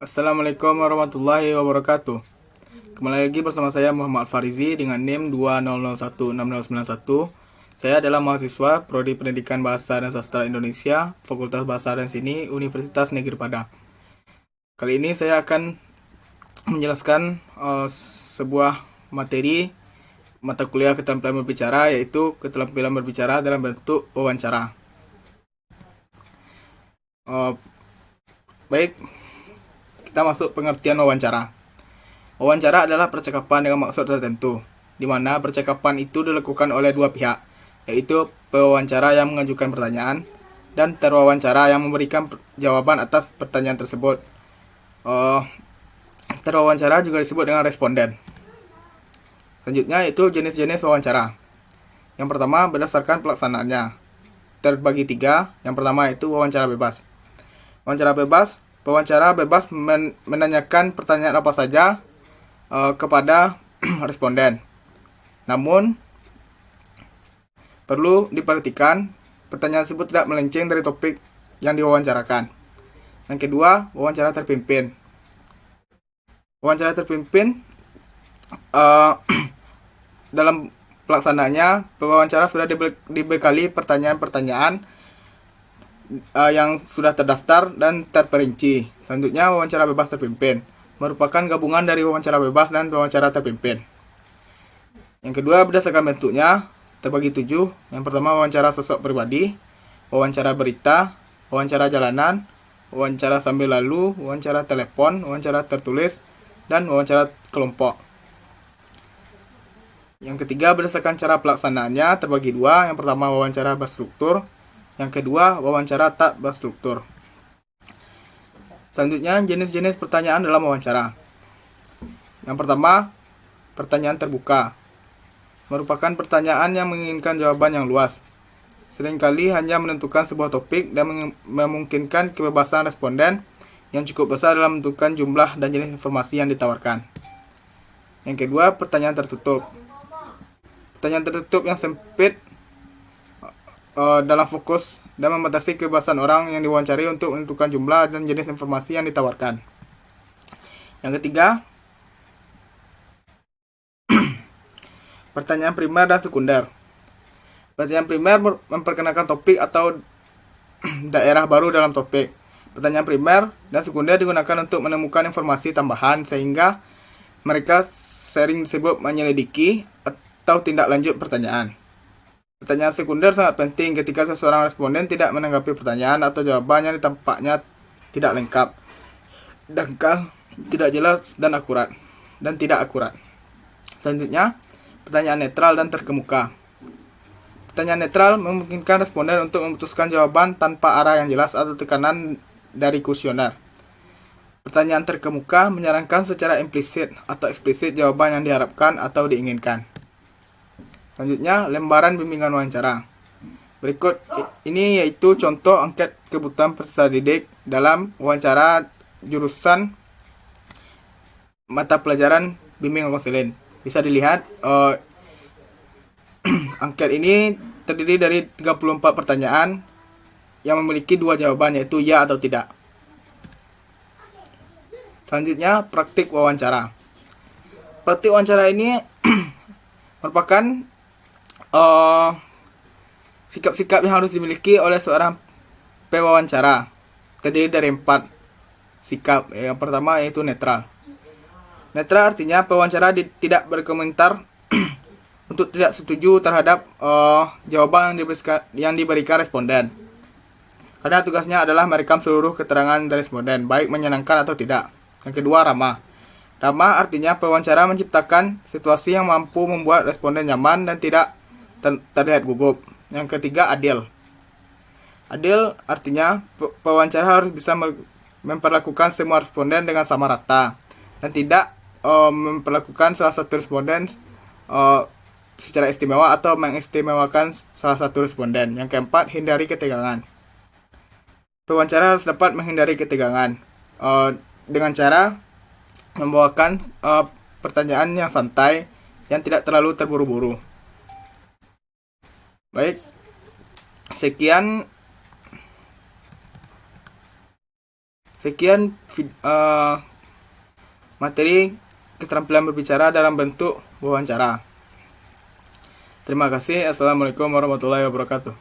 Assalamualaikum warahmatullahi wabarakatuh. Kembali lagi bersama saya Muhammad Al-Farizi dengan NIM 20016091. Saya adalah mahasiswa Prodi Pendidikan Bahasa dan Sastra Indonesia, Fakultas Bahasa dan Seni, Universitas Negeri Padang. Kali ini saya akan menjelaskan sebuah materi mata kuliah keterampilan berbicara, yaitu keterampilan berbicara dalam bentuk wawancara. Baik, kita masuk pengertian wawancara. Wawancara adalah percakapan dengan maksud tertentu, di mana percakapan itu dilakukan oleh dua pihak, yaitu pewawancara yang mengajukan pertanyaan dan terwawancara yang memberikan jawaban atas pertanyaan tersebut. Terwawancara juga disebut dengan responden. Selanjutnya yaitu jenis-jenis wawancara. Yang pertama berdasarkan pelaksanaannya, terbagi tiga. Yang pertama itu wawancara bebas. Wawancara bebas menanyakan pertanyaan apa saja kepada responden. Namun, perlu diperhatikan pertanyaan tersebut tidak melenceng dari topik yang diwawancarakan. Yang kedua, wawancara terpimpin. Wawancara terpimpin dalam pelaksanaannya, pewawancara sudah dibekali pertanyaan-pertanyaan yang sudah terdaftar dan terperinci. Selanjutnya, wawancara bebas terpimpin merupakan gabungan dari wawancara bebas dan wawancara terpimpin. Yang kedua, berdasarkan bentuknya, terbagi 7. Yang pertama, wawancara sosok pribadi, wawancara berita, wawancara jalanan, wawancara sambil lalu, wawancara telepon, wawancara tertulis, dan wawancara kelompok. Yang ketiga, berdasarkan cara pelaksanaannya, terbagi 2. Yang pertama, wawancara berstruktur. Yang kedua, wawancara tak berstruktur. Selanjutnya, jenis-jenis pertanyaan dalam wawancara. Yang pertama, pertanyaan terbuka. Merupakan pertanyaan yang menginginkan jawaban yang luas. Seringkali hanya menentukan sebuah topik dan memungkinkan kebebasan responden yang cukup besar dalam menentukan jumlah dan jenis informasi yang ditawarkan. Yang kedua, pertanyaan tertutup. Pertanyaan tertutup yang sempit dalam fokus dan membatasi kebebasan orang yang diwawancari untuk menentukan jumlah dan jenis informasi yang ditawarkan. Yang ketiga, pertanyaan primer dan sekunder. Pertanyaan primer memperkenalkan topik atau daerah baru dalam topik. Pertanyaan primer dan sekunder digunakan untuk menemukan informasi tambahan sehingga mereka sering disebut menyelidiki atau tindak lanjut pertanyaan. Pertanyaan sekunder sangat penting ketika seseorang responden tidak menanggapi pertanyaan atau jawabannya tampaknya tidak lengkap, dangkal, tidak jelas dan tidak akurat. Selanjutnya, pertanyaan netral dan terkemuka. Pertanyaan netral memungkinkan responden untuk memutuskan jawaban tanpa arah yang jelas atau tekanan dari kuesioner. Pertanyaan terkemuka menyarankan secara implisit atau eksplisit jawaban yang diharapkan atau diinginkan. Selanjutnya, lembaran bimbingan wawancara. Berikut ini yaitu contoh angket kebutuhan peserta didik dalam wawancara jurusan mata pelajaran bimbingan konseling. Bisa dilihat, angket ini terdiri dari 34 pertanyaan yang memiliki 2 jawaban, yaitu ya atau tidak. Selanjutnya, praktik wawancara. Praktik wawancara ini merupakan sikap-sikap yang harus dimiliki oleh seorang pewawancara. Terdiri dari 4 sikap. Yang pertama yaitu netral. Netral artinya pewawancara tidak berkomentar untuk tidak setuju terhadap jawaban yang diberikan responden. Karena tugasnya adalah merekam seluruh keterangan dari responden, baik menyenangkan atau tidak. Yang kedua, ramah. Ramah artinya pewawancara menciptakan situasi yang mampu membuat responden nyaman dan tidak terlihat gugup. Yang ketiga, adil. Adil artinya pewawancara harus bisa memperlakukan semua responden dengan sama rata dan tidak memperlakukan salah satu responden secara istimewa atau mengistimewakan salah satu responden. Yang keempat, hindari ketegangan. Pewawancara harus dapat menghindari ketegangan dengan cara membawakan pertanyaan yang santai yang tidak terlalu terburu-buru. Baik, sekian Sekian materi keterampilan berbicara dalam bentuk wawancara. Terima kasih. Assalamualaikum warahmatullahi wabarakatuh.